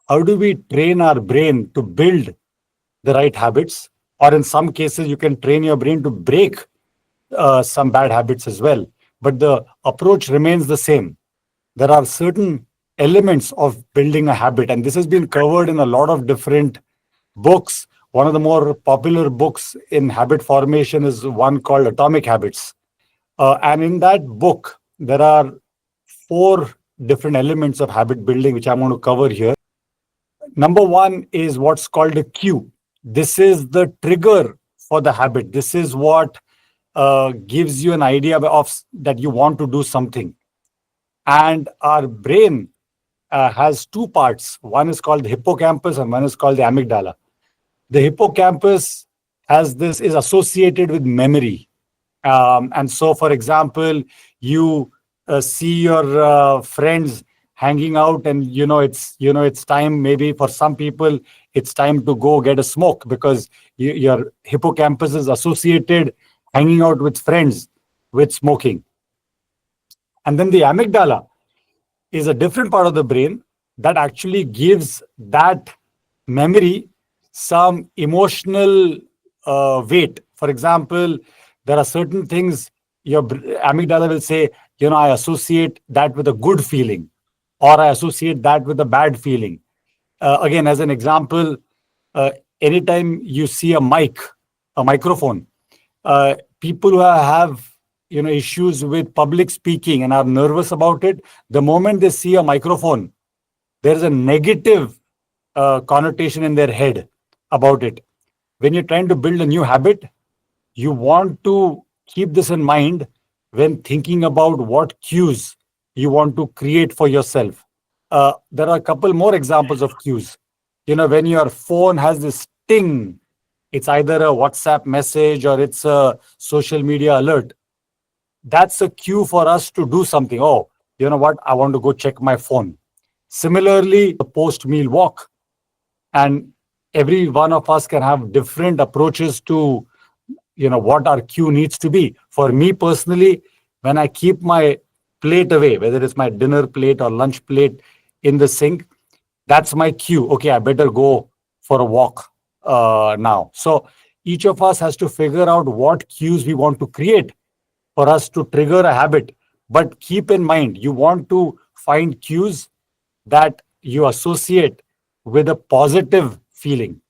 how do we train our brain to build the right habits? Or in some cases, you can train your brain to break some bad habits as well. But the approach remains the same. There are certain elements of building a habit, and this has been covered in a lot of different books. One of the more popular books in habit formation is one called Atomic Habits. And in that book, there are four different elements of habit building, which I'm going to cover here. Number one is what's called a cue. This is the trigger for the habit. This is what gives you an idea of that you want to do something. And our brain has two parts. One is called the hippocampus, and one is called the amygdala. The hippocampus has this is associated with memory. And so, for example, you see your friends hanging out, and it's time. Maybe for some people, it's time to go get a smoke because your hippocampus is associated hanging out with friends with smoking. And then the amygdala is a different part of the brain that actually gives that memory some emotional weight. For example, there are certain things your amygdala will say, I associate that with a good feeling, or I associate that with a bad feeling. Again, as an example, anytime you see a microphone, people who have issues with public speaking and are nervous about it, the moment they see a microphone, there's a negative connotation in their head about it. When you're trying to build a new habit, you want to keep this in mind when thinking about what cues you want to create for yourself. There are a couple more examples of cues. When your phone has this ting, it's either a WhatsApp message or it's a social media alert. That's a cue for us to do something. Oh, you know what? I want to go check my phone. Similarly, the post-meal walk. And every one of us can have different approaches to, what our cue needs to be. For me personally, when I keep my plate away, whether it's my dinner plate or lunch plate in the sink, that's my cue. Okay, I better go for a walk now. So each of us has to figure out what cues we want to create for us to trigger a habit. But keep in mind, you want to find cues that you associate with a positive feeling.